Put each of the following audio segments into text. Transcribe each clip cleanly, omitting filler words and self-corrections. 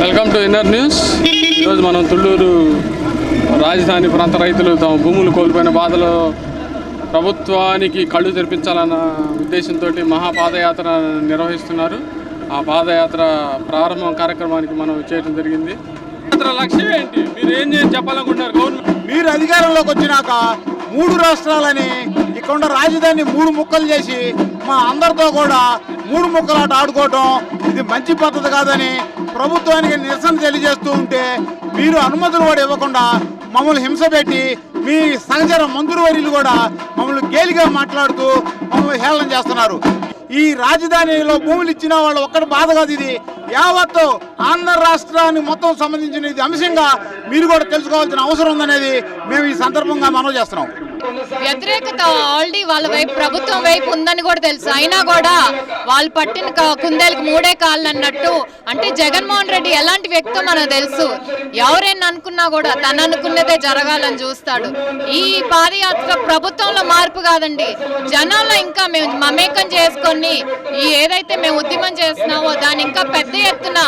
Welcome to inner news. ఈరోజు మనం తుళ్ళూరు రాజధాని ప్రాంత రైతులు తమ భూములు కోల్పోయిన బాధలో ప్రభుత్వానికి కళ్ళు తెరిపించాలన్న ఉద్దేశంతో మహాపాదయాత్ర నిర్వహిస్తున్నారు. ఆ పాదయాత్ర ప్రారంభం కార్యక్రమానికి మనం చేయడం జరిగింది. లక్ష్యం ఏంటి, మీరు ఏం చెప్పాలనుకుంటున్నారు? గవర్నమెంట్ మీరు అధికారంలోకి వచ్చినాక 3 రాష్ట్రాలని ఇక్కడ రాజధాని 3 ముక్కలు చేసి మా అందరితో కూడా 3 ముక్కలాట ఆడుకోవటం ఇది మంచి పద్ధతి కాదని ప్రభుత్వానికి నిరసన తెలియజేస్తూ ఉంటే మీరు అనుమతులు కూడా ఇవ్వకుండా మమ్మల్ని హింస పెట్టి మీ సహచర మంత్రివర్యులు కూడా మమ్మల్ని గేలిగా మాట్లాడుతూ మమ్మల్ని హేళన చేస్తున్నారు. ఈ రాజధానిలో భూములు ఇచ్చిన వాళ్ళు ఒక్కటి బాధ కాదు, ఇది యావత్తు ఆంధ్ర రాష్ట్రానికి మొత్తం సంబంధించిన ఇది అంశంగా మీరు కూడా తెలుసుకోవాల్సిన అవసరం ఉందనేది మేము ఈ సందర్భంగా మనవి చేస్తున్నాం. వ్యతిరేకత ఆల్రెడీ వాళ్ళ వైపు ప్రభుత్వం వైపు ఉందని కూడా తెలుసు. అయినా కూడా వాళ్ళు పట్టిన కుందేలకు 3 కాళ్ళు అన్నట్టు. అంటే జగన్మోహన్ రెడ్డి ఎలాంటి వ్యక్తో మనకు తెలుసు. ఎవరైనా అనుకున్నా కూడా తను అనుకున్నదే జరగాలని చూస్తాడు. ఈ పాదయాత్ర ప్రభుత్వంలో మార్పు కాదండి, జనాల్లో ఇంకా మేము మమేకం చేసుకొని ఈ ఏదైతే మేము ఉద్యమం చేస్తున్నామో దాన్ని ఇంకా పెద్ద ఎత్తున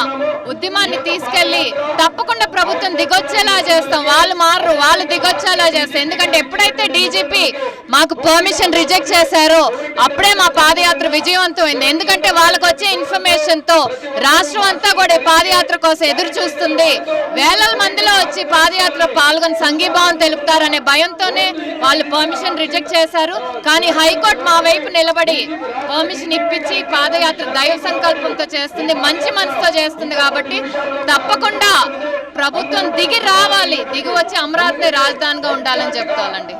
ఉద్యమాన్ని తీసుకెళ్లి తప్పకుండా ప్రభుత్వం దిగొచ్చేలా చేస్తాం. వాళ్ళు మారరు, వాళ్ళు దిగొచ్చేలా చేస్తాం. ఎందుకంటే ఎప్పుడైతే డీజీపీ మాకు పర్మిషన్ రిజెక్ట్ చేశారో అప్పుడే మా పాదయాత్ర విజయవంతమైంది. ఎందుకంటే వాళ్ళకు వచ్చే ఇన్ఫర్మేషన్ తో రాష్ట్రం అంతా కూడా పాదయాత్ర కోసం ఎదురు చూస్తుంది. వేల మందిలో వచ్చి పాదయాత్ర పాల్గొని సంఘీభావం తెలుపుతారనే భయంతోనే వాళ్ళు పర్మిషన్ రిజెక్ట్ చేశారు. కానీ హైకోర్టు మా వైపు నిలబడి పర్మిషన్ ఇప్పించి పాదయాత్ర దైవ సంకల్పంతో చేస్తుంది, మంచి మనసుతో చేస్తుంది. కాబట్టి తప్పకుండా ప్రభుత్వం దిగి రావాలి, దిగి వచ్చి అమరావతి రాజధానిగా ఉండాలని చెప్తానండి.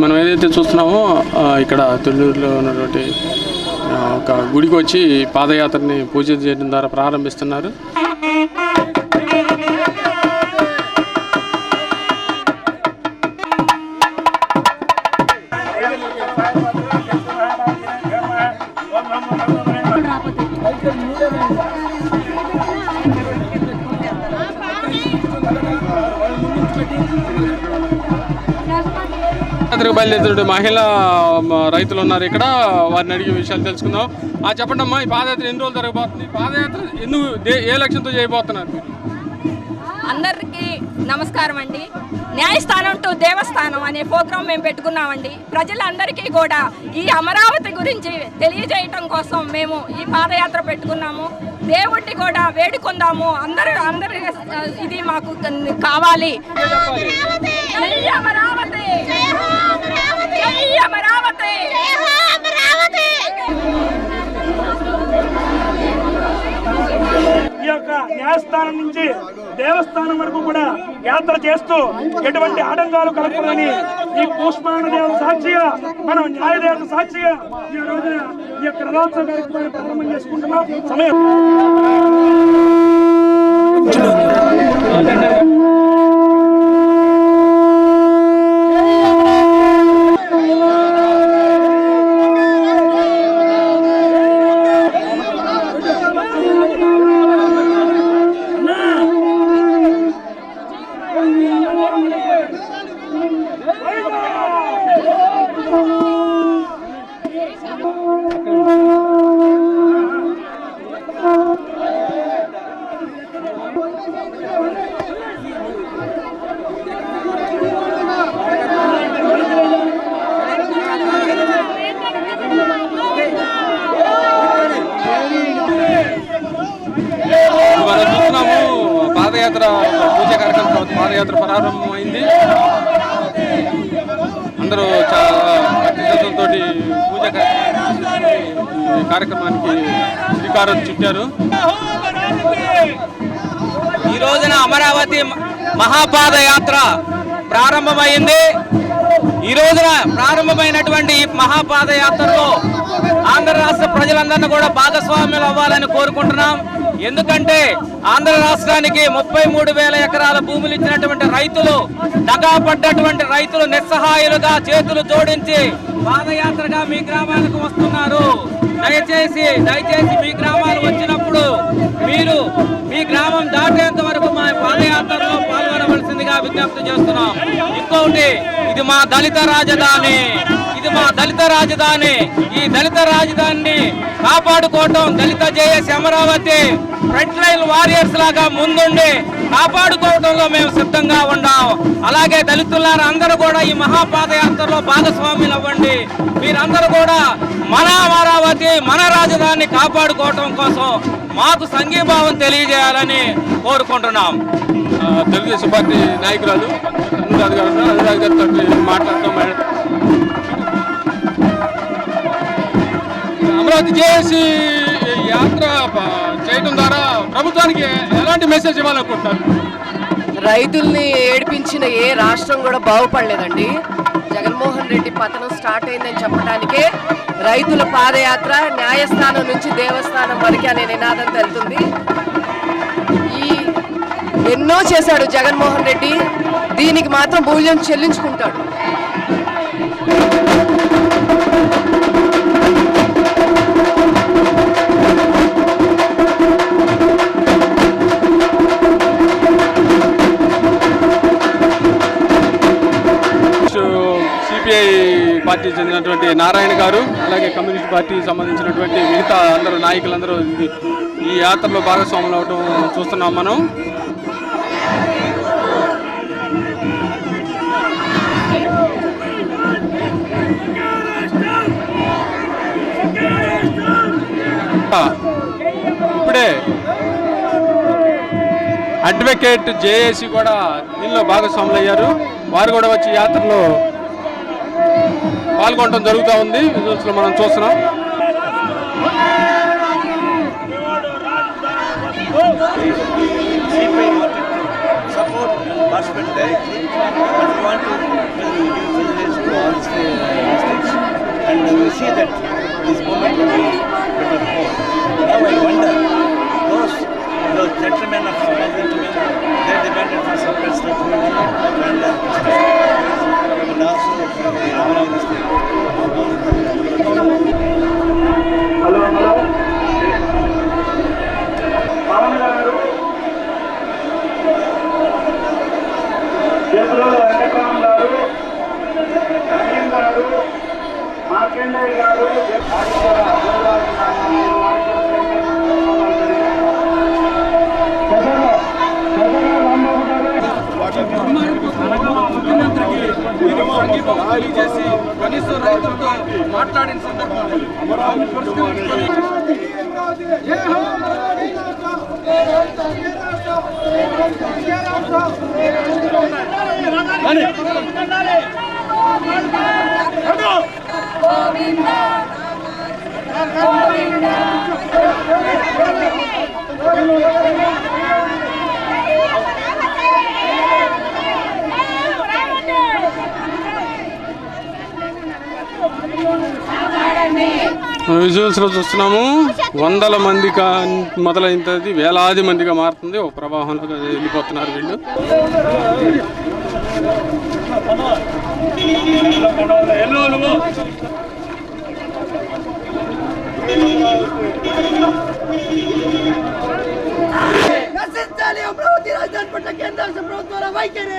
మనం ఏదైతే చూస్తున్నామో ఇక్కడ తుళ్ళూరులో ఉన్నటువంటి ఒక గుడికి వచ్చి పాదయాత్రని పూజ చేయడం ద్వారా ప్రారంభిస్తున్నారు. బయలుదేరుడు మహిళా రైతులు ఉన్నారు ఇక్కడ, వారిని అడిగే విషయాలు తెలుసుకుందాం. చెప్పండి అమ్మా, ఈ పాదయాత్ర ఎన్ని రోజులు జరగబోతుంది? పాదయాత్ర ఎందుకు, ఏ లక్ష్యంతో చేయబోతున్నారు? అందరికీ నమస్కారం అండి. న్యాయస్థానం టు దేవస్థానం అనే ప్రోగ్రాం మేము పెట్టుకున్నామండి. ప్రజలందరికీ కూడా ఈ అమరావతి గురించి తెలియజేయటం కోసం మేము ఈ పాదయాత్ర పెట్టుకున్నాము. దేవుడిని కూడా వేడుకుందాము, అందరి ఇది మాకు కావాలి. జై అమరావతి, జై అమరావతి. ఈ యొక్క న్యాయస్థానం నుంచి దేవస్థానం వరకు కూడా యాత్ర చేస్తూ ఎటువంటి ఆటంకాలు కలగకూడదని ఈ కూష్మాండ దేవత సాక్షిగా, మనం న్యాయదేవత సాక్షిగా ఈ రోజున ఈ యొక్క రథోత్సవ కార్యక్రమాన్ని ప్రారంభం చేసుకుంటున్నాం. సమయం పాదయాత్ర ప్రారంభమైంది. అందరూ చాలా భక్తి శ్రద్ధలతో పూజ కార్యక్రమానికి శ్రీకారం చుట్టారు. ఈ రోజున అమరావతి మహాపాదయాత్ర ప్రారంభమైంది. ఈ రోజున ప్రారంభమైనటువంటి ఈ మహాపాదయాత్రలో ఆంధ్ర రాష్ట్ర ప్రజలందరినీ కూడా భాగస్వామ్యులు అవ్వాలని కోరుకుంటున్నాం. ఎందుకంటే ఆంధ్ర రాష్ట్రానికి 33,000 ఎకరాల భూములు ఇచ్చినటువంటి రైతులు, దగా పడ్డటువంటి రైతులు నిస్సహాయులుగా చేతులు జోడించి పాదయాత్రగా మీ గ్రామాలకు వస్తున్నారు. దయచేసి మీ గ్రామాలు వచ్చినప్పుడు మీరు మీ గ్రామం దాటేంత వరకు మా పాదయాత్రలో పాల్గొనవలసిందిగా విజ్ఞప్తి చేస్తున్నాం. ఇంకొకటి, ఇది మా దళిత రాజధాని. ఈ దళిత రాజధానిని కాపాడుకోవటం దళిత JAC Amaravati front line warriors లాగా ముందుండి కాపాడుకోవడంలో మేము సిద్ధంగా ఉన్నాం. అలాగే దళితులారా అందరూ కూడా ఈ మహాపాదయాత్రలో భాగస్వాములు అవ్వండి. మీరందరూ కూడా మన అమరావతి, మన రాజధానిని కాపాడుకోవటం కోసం మాకు సంఘీభావం తెలియజేయాలని కోరుకుంటున్నాం. తెలుగుదేశం పార్టీ నాయకురాలు అనురాధ గారితో మాట్లాడటం, అమరావతి జేఏసీ యాత్ర చేయడం ద్వారా ప్రభుత్వానికి ఎలాంటి మెసేజ్ ఇవ్వాలనుకుంటున్నారు? రైతుల్ని ఏడిపించిన ఏ రాష్ట్రం కూడా బాగుపడలేదండి. జగన్మోహన్ రెడ్డి పతనం స్టార్ట్ అయిందని చెప్పడానికే రైతుల పాదయాత్ర న్యాయస్థానం నుంచి దేవస్థానం వరకు అనే నినాదం తెలుతుంది. ఎన్నో చేశాడు జగన్మోహన్ రెడ్డి, దీనికి మాత్రం మూల్యం చెల్లించుకుంటాడు. సిపిఐ పార్టీ చెందినటువంటి నారాయణ గారు, అలాగే కమ్యూనిస్ట్ పార్టీకి సంబంధించినటువంటి మిగతా అందరూ నాయకులందరూ ఈ యాత్రలో భాగస్వాములు అవడం చూస్తున్నాం మనం. ఇప్పుడే అడ్వకేట్ జేఏసీ కూడా దీనిలో భాగస్వాములు అయ్యారు. వారు కూడా వచ్చి యాత్రలో పాల్గొనడం జరుగుతూ ఉంది. విజువల్స్లో మనం చూస్తున్నాం. Support and participate directly, but we want to give to all states, and we see that this movement will be better before. Now I wonder, those gentlemen of they demanded for separate statement and also Amaravati state. Hello Pavan గారు, చేతులలో వెంకటరామ్ గారు, రహీం గారు, మార్కండేయ గారు, చేసి కనీసం రైతులతో మాట్లాడిన సందర్భంలో విజువల్స్ లో చూస్తున్నాము. వందల మంది మొదలైంది, వేలాది మందిగా మారుతుంది. ఒక ప్రవాహంలో వెళ్ళిపోతున్నారు వీళ్ళు. నశించాలి అమరావతి రాజధాని పట్ల కేంద్ర రాష్ట్ర ప్రభుత్వాల వైఖరి.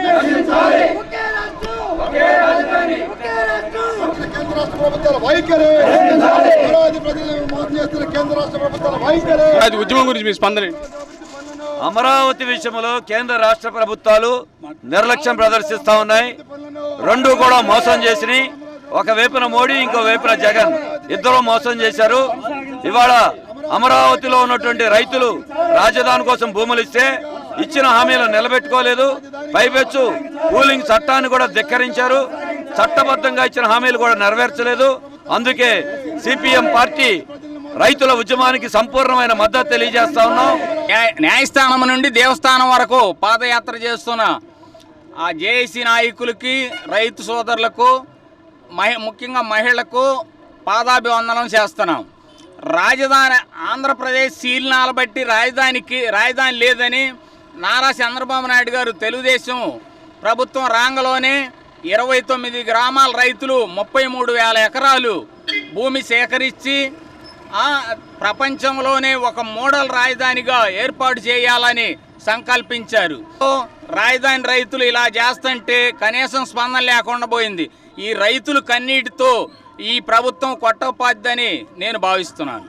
ఒకే రాష్ట్రం, ఒకే రాజధాని, ఒకే రాష్ట్రం. కేంద్ర రాష్ట్ర ప్రభుత్వాల వైఖరి. అమరావతి ప్రజలను మోసం చేస్తున్న కేంద్ర రాష్ట్ర ప్రభుత్వాల వైఖరి. అది ఉద్యమం గురించి మీ స్పందన ఏంటి? అమరావతి విషయంలో కేంద్ర రాష్ట్ర ప్రభుత్వాలు నిర్లక్ష్యం ప్రదర్శిస్తా ఉన్నాయి. రెండు కూడా మోసం చేసినాయి. ఒక వైపున మోడీ, ఇంకో వైపున జగన్, ఇద్దరు మోసం చేశారు. ఇవాళ అమరావతిలో ఉన్నటువంటి రైతులు రాజధాని కోసం భూములు ఇస్తే ఇచ్చిన హామీలు నిలబెట్టుకోలేదు. పైపెచ్చు కూలింగ్ చట్టాన్ని కూడా ధిక్కరించారు. చట్టబద్ధంగా ఇచ్చిన హామీలు కూడా నెరవేర్చలేదు. అందుకే సిపిఎం పార్టీ రైతుల ఉద్యమానికి సంపూర్ణమైన మద్దతు తెలియజేస్తా ఉన్నాం. న్యాయస్థానం నుండి దేవస్థానం వరకు పాదయాత్ర చేస్తున్న ఆ జేఏసీ నాయకులకి, రైతు సోదరులకు, ముఖ్యంగా మహిళలకు పాదాభివందనం చేస్తున్నాం. రాజధాని ఆంధ్రప్రదేశ్ శీలనాలు బట్టి రాజధాని లేదని నారా చంద్రబాబు నాయుడు గారు తెలుగుదేశం ప్రభుత్వం రాంగలోనే 29 గ్రామాల రైతులు 33,000 ఎకరాలు భూమి సేకరించి ప్రపంచంలోనే ఒక మోడల్ రాజధానిగా ఏర్పాటు చేయాలని సంకల్పించారు. రాజధాని రైతులు ఇలా చేస్తుంటే కనీసం స్పందన లేకుండా పోయింది. ఈ రైతులు కన్నీటితో ఈ ప్రభుత్వం కొట్టపాద్దని నేను భావిస్తున్నాను.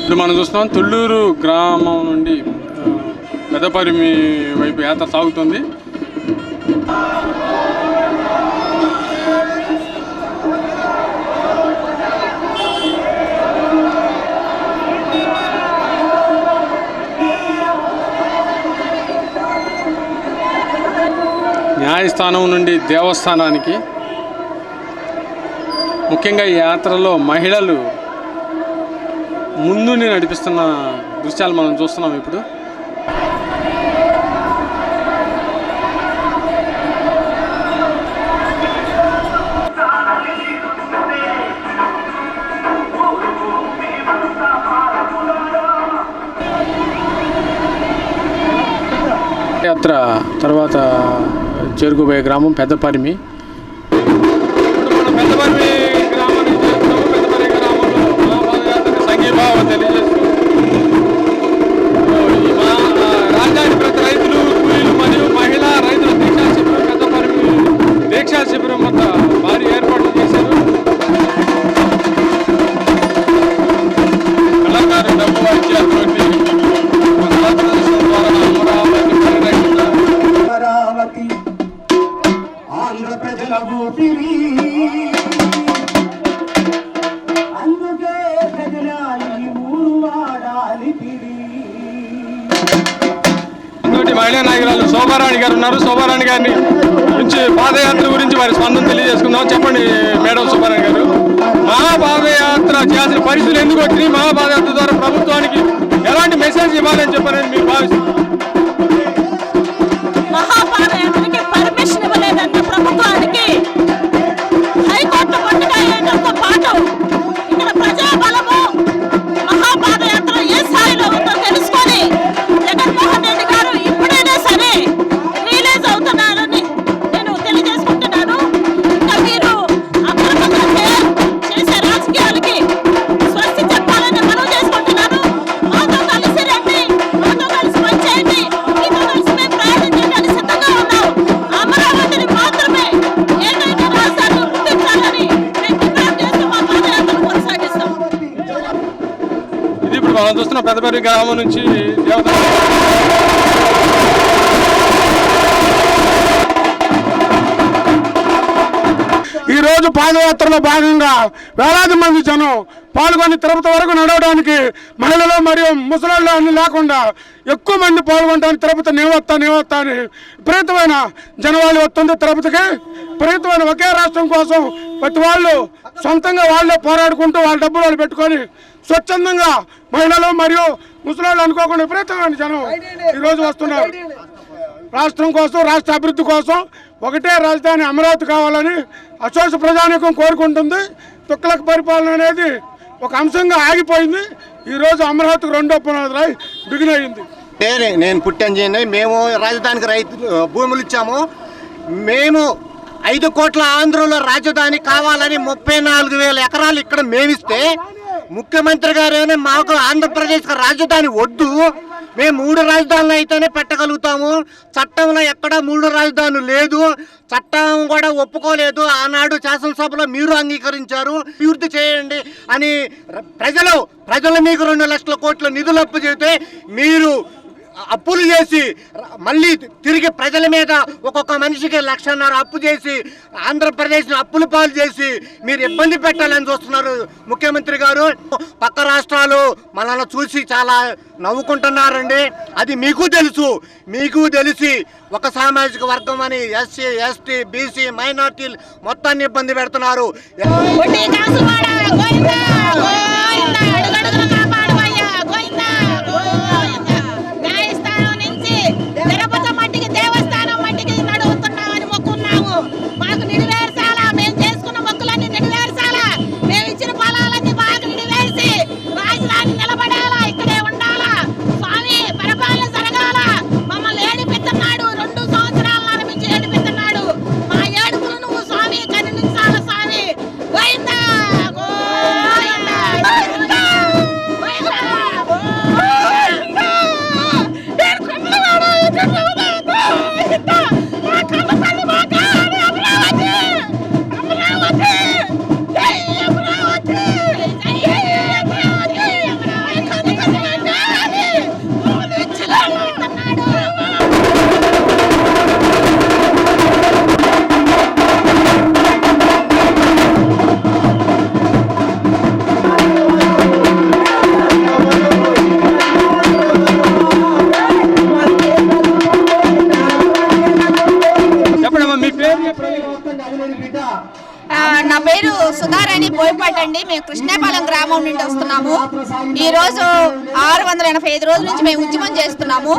ఇప్పుడు మనం చూస్తున్నాం తుళ్ళూరు గ్రామం నుండి పెదపరిమి వైపు యాత్ర సాగుతుంది. న్యాయస్థానం నుండి దేవస్థానానికి ముఖ్యంగా ఈ యాత్రలో మహిళలు ముందుని నడిపిస్తున్న దృశ్యాలు మనం చూస్తున్నాం. ఇప్పుడు యాత్ర తర్వాత చేరుకుపోయే గ్రామం పెద్దపరిమి. పెద్దపరిమి గ్రామానికి చేరుకున్నాము. పెద్దపరిమి గ్రామంలో మహాపాదయాత్రకు సంఘీభావం తెలియజేస్తూ రాజధాని ప్రతి రైతులు, కూలీలు మరియు మహిళా రైతుల దీక్షా శిబిరం పెద్దపరిమి దీక్షా శిబిరం వద్ద భారీ ఏర్పాట్లు చేశారు. కళాకారు డబ్బు వాయిద్యాలతోటి ఆంధ్ర ప్రజల ఊపిరి అందుకే ప్రజలాలి ఊరు వాడాలి మహిళా నాయకురాలు శోభారాణి గారు ఉన్నారు. శోభారాణి గారిని గురించి పాదయాత్ర గురించి వారి స్పందన తెలియజేసుకుందాం. చెప్పండి మేడం శోభారాణి గారు, మహాపాదయాత్ర చేయాల్సిన పరిస్థితులు ఎందుకు వచ్చినాయి? మహాపాదయాత్ర ద్వారా ప్రభుత్వానికి ఎలాంటి మెసేజ్ ఇవ్వాలని చెప్పారని మీరు భావిస్తున్నారు? మహాపాదయాత్రకి పర్మిషన్ ఇవ్వలేదన్న ప్రభుత్వానికి హైకోర్టు పట్టుకాయడంతో పాటు ఇక్కడ ప్రజాబలము మహాపాదయాత్ర ఏ స్థాయిలో ఉందో తెలుసుకొని జగన్మోహన్ రెడ్డి గారు ఇప్పుడైనా సరే రియలైజ్ అవుతున్నారని నేను తెలియజేసుకుంటున్నాను. ఇంకా మీరు అక్రమంగా చేసే రాజకీయాలకి స్వస్తి చెప్పాలని మనం చేసుకుంటున్నాను. మాతో కలిసి రండి, మాతో కలిసి పనిచేయండి, మీతో కలిసి మేము ప్రయాణం చేయడానికి సిద్ధంగా ఉన్నాం. అమరావతిని మాత్రమే ఏదైనా రాజధాని గుర్తించాలని మేము డిమాండ్ చేస్తూ మా పాదయాత్రను కొనసాగిస్తాం. ఇది ఇప్పుడు మనం చూస్తున్న పెద్దపల్లి గ్రామం నుంచి ఈ రోజు పాదయాత్రలో భాగంగా వేలాది మంది జనం పాల్గొని తిరుపతి వరకు నడవడానికి మహిళలు మరియు ముసలాళ్ళు అన్ని లేకుండా ఎక్కువ మంది పాల్గొనడానికి తిరుపతి నేవత్తా అని విపరీతమైన జనవాళి వస్తుంది. తిరుపతికి విపరీతమైన ఒకే రాష్ట్రం కోసం ప్రతి వాళ్ళు సొంతంగా వాళ్ళే పోరాడుకుంటూ వాళ్ళ డబ్బులు వాళ్ళు పెట్టుకొని స్వచ్ఛందంగా మహిళలు మరియు ముసలాళ్ళు అనుకోకుండా విపరీతమైన జనం ఈరోజు వస్తున్నారు. రాష్ట్రం కోసం, రాష్ట్ర అభివృద్ధి కోసం ఒకటే రాజధాని అమరావతి కావాలని అశోష ప్రజానీకం కోరుకుంటుంది. తుక్లక్ పరిపాలన అనేది ఒక అంశంగా ఆగిపోయింది. ఈరోజు అమరావతికి రెండో పునాది బిగిన్ అయ్యింది. నేను పుట్టిన మేము రాజధానికి భూములు ఇచ్చాము. మేము 5 కోట్ల ఆంధ్రలో రాజధాని కావాలని 34,000 ఎకరాలు ఇక్కడ మేమిస్తే ముఖ్యమంత్రి గారేనే మాకు ఆంధ్రప్రదేశ్కి రాజధాని వద్దు, మేము 3 రాజధానులు అయితేనే పెట్టగలుగుతాము, చట్టంలో ఎక్కడ 3 రాజధానులు లేదు, చట్టం కూడా ఒప్పుకోలేదు, ఆనాడు శాసనసభలో మీరు అంగీకరించారు, పూర్తి చేయండి అని ప్రజలు మీకు 2 లక్షల కోట్ల నిధులు అప్పు చెబితే మీరు అప్పులు చేసి మళ్ళీ తిరిగి ప్రజల మీద ఒక్కొక్క మనిషికి 1,50,000 అప్పు చేసి ఆంధ్రప్రదేశ్ని అప్పుల పాలు చేసి మీరు ఇబ్బంది పెట్టాలని చూస్తున్నారు ముఖ్యమంత్రి గారు. పక్క రాష్ట్రాలు మనల్ని చూసి చాలా నవ్వుకుంటున్నారండి. అది మీకు తెలిసి ఒక సామాజిక వర్గం అని ఎస్సీ ఎస్టీ బీసీ మైనార్టీలు మొత్తాన్ని ఇబ్బంది పెడుతున్నారు. నా పేరు సుధారాణి బోయపాటి అండి. మేము కృష్ణాపాలెం గ్రామం నుండి వస్తున్నాము. ఈ రోజు 685 రోజుల నుంచి మేము ఉద్యమం చేస్తున్నాము.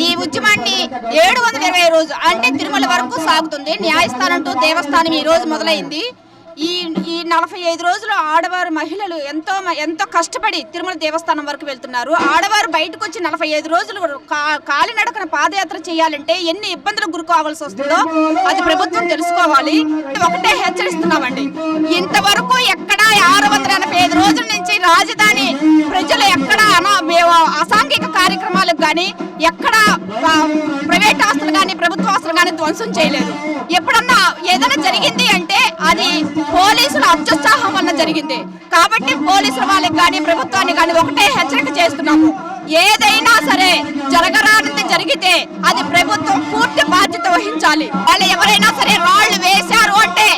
ఈ ఉద్యమాన్ని 720 రోజు అంటే తిరుమల వరకు సాగుతుంది. న్యాయస్థానం టు దేవస్థానం ఈ రోజు మొదలైంది. ఈ 45 రోజులు ఆడవారు మహిళలు ఎంతో కష్టపడి తిరుమల దేవస్థానం వరకు వెళ్తున్నారు. ఆడవారు బయటకు వచ్చి 45 రోజులు కాలినడకన పాదయాత్ర చేయాలంటే ఎన్ని ఇబ్బందులకు గురికావాల్సి వస్తుందో అది ప్రభుత్వం తెలుసుకోవాలి. ఒకటే హెచ్చరిస్తున్నామండి, ఇంతవరకు ఎక్కడ 685 రోజుల నుంచి రాజధాని ప్రజలు ఎక్కడ అసాంఘిక కార్యక్రమాలకు కానీ ఎక్కడ ప్రైవేట్ ఆస్తులు కానీ ప్రభుత్వ ఆస్తులు కానీ ధ్వంసం చేయలేదు. ఎప్పుడన్నా ఏదైనా జరిగింది అంటే అది పోలీసుల అత్యుత్సాహం వల్ల జరిగింది. కాబట్టి పోలీసుల వాళ్ళకి కానీ ప్రభుత్వానికి కానీ ఒకటే హెచ్చరిక చేస్తున్నాము, ఏదైనా సరే జరగరానిది జరిగితే అది ప్రభుత్వం పూర్తి బాధ్యత వహించాలి. వాళ్ళు ఎవరైనా సరే రాళ్లు వేశారు అంటే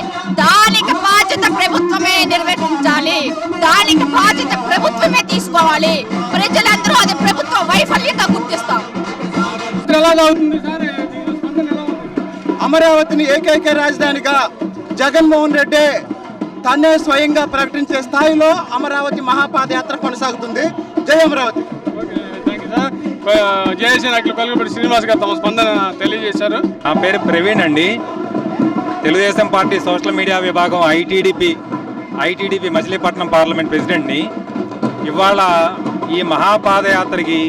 దానికి బాధ్యత ప్రభుత్వమే నిర్వర్తించాలి. దానికి బాధ్యత ప్రభుత్వమే తీసుకోవాలి. ప్రజలందరూ అది ప్రభుత్వ వైఫల్యంగా గుర్తిస్తాం. అమరావతిని ఏకైక రాజధానిగా జగన్మోహన్ రెడ్డి తన్నే స్వయంగా ప్రకటించే స్థాయిలో అమరావతి మహాపాదయాత్ర కొనసాగుతుంది. జై అమరావతి. జేఏసీ నాయకులు కొలగపూడి శ్రీనివాస్ గారు తమ స్పందన తెలియజేశారు. నా పేరు ప్రవీణ్ అండి. తెలుగుదేశం పార్టీ సోషల్ మీడియా విభాగం ఐటీడీపీ మచిలీపట్నం పార్లమెంట్ ప్రెసిడెంట్ని. ఇవాళ ఈ మహాపాదయాత్రకి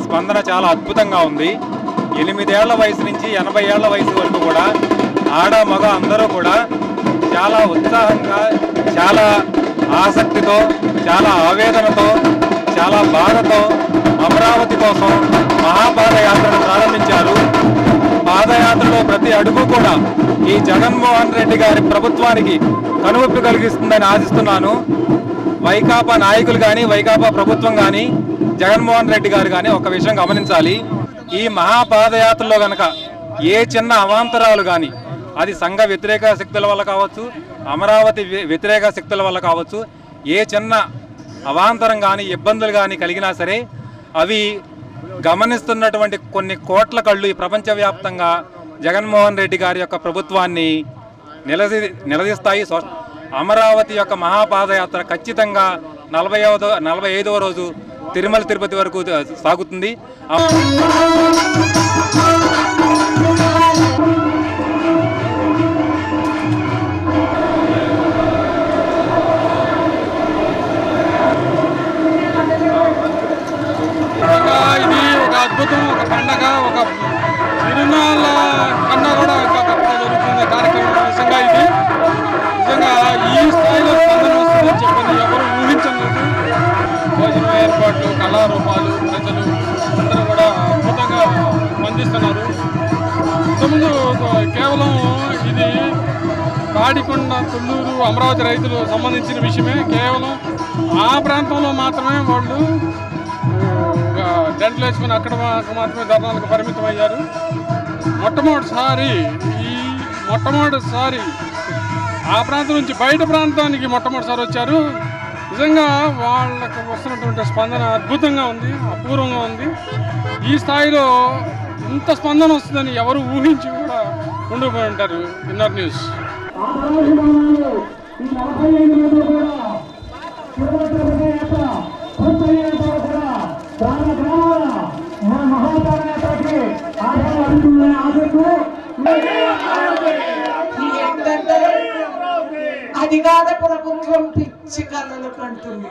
స్పందన చాలా అద్భుతంగా ఉంది. 8 ఏళ్ల వయసు నుంచి 80 ఏళ్ల వయసు వరకు కూడా ఆడ మగ అందరూ కూడా చాలా ఉత్సాహంగా, చాలా ఆసక్తితో, చాలా ఆవేదనతో, చాలా బాధతో అమరావతి కోసం మహాపాదయాత్రను ప్రారంభించారు. పాదయాత్రలో ప్రతి అడుగు కూడా ఈ జగన్మోహన్ రెడ్డి గారి ప్రభుత్వానికి కనువిప్పు కలిగిస్తుందని ఆశిస్తున్నాను. వైకాపా నాయకులు కానీ వైకాపా ప్రభుత్వం కానీ జగన్మోహన్ రెడ్డి గారు కానీ ఒక విషయం గమనించాలి. ఈ మహాపాదయాత్రలో కనుక ఏ చిన్న అవాంతరాలు కానీ, అది సంఘ వ్యతిరేక శక్తుల వల్ల కావచ్చు, అమరావతి వ్యతిరేక శక్తుల వల్ల కావచ్చు, ఏ చిన్న అవాంతరం కానీ ఇబ్బందులు కానీ కలిగినా సరే అవి గమనిస్తున్నటువంటి కొన్ని కోట్ల కళ్ళు ఈ ప్రపంచవ్యాప్తంగా జగన్మోహన్ రెడ్డి గారి యొక్క ప్రభుత్వాన్ని నిలదీస్తాయి. అమరావతి యొక్క మహాపాదయాత్ర ఖచ్చితంగా 45వ రోజు తిరుమల తిరుపతి వరకు సాగుతుంది. ఇది ఒక అద్భుతం, ఒక పండగ, ఒక తిరునాళ్ళ కన్నా కూడా ఇంకా గొప్పగా జరుగుతున్న కార్యక్రమం. నిజంగా ఇది నిజంగా ఈ స్థాయిలో స్పందన వస్తుందని చెప్పని ఎవరు ఊహించలేదు. భోజనం ఏర్పాట్లు, కళారూపాలు, ప్రజలు అందరూ కూడా అద్భుతంగా స్పందిస్తున్నారు. ఇంతకుముందు కేవలం ఇది తాడికొండ, తుళ్ళూరు, అమరావతి రైతులు సంబంధించిన విషయమే. కేవలం ఆ ప్రాంతంలో మాత్రమే వాళ్ళు టెంట్లు వేసుకుని అక్కడ మాత్రమే ధర్నాలకు పరిమితం అయ్యారు. మొట్టమొదటిసారి ఆ ప్రాంతం నుంచి బయట ప్రాంతానికి మొట్టమొదటిసారి వచ్చారు. నిజంగా వాళ్ళకు వస్తున్నటువంటి స్పందన అద్భుతంగా ఉంది, అపూర్వంగా ఉంది. ఈ స్థాయిలో ఇంత స్పందన వస్తుందని ఎవరు ఊహించి కూడా ఉండిపోయి ఉంటారు. Inner news. అధికార ప్రభుత్వం పిచ్చి కళ్ళలు కంటుంది.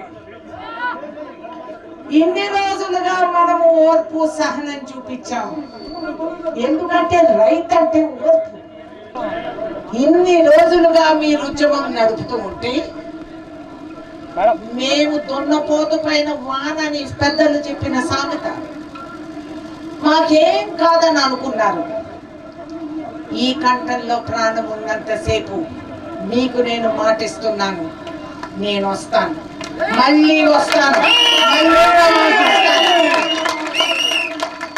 ఇన్ని రోజులుగా మనము ఓర్పు సహనం చూపించాము. ఎందుకంటే రైతు అంటే ఓర్పు. ఇన్ని రోజులుగా మీరు ఉద్యమం నడుపుతూ ఉంటే మేము దున్నపోతు పైన వానని పెద్దలు చెప్పిన సామెత మాకేం కాదని అనుకున్నారు. ఈ కంఠంలో ప్రాణం ఉన్నంతసేపు మీకు నేను మాటిస్తున్నాను, నేను వస్తాను, మళ్ళీ వస్తాను,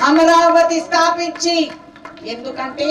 అమరావతి స్థాపించి. ఎందుకంటే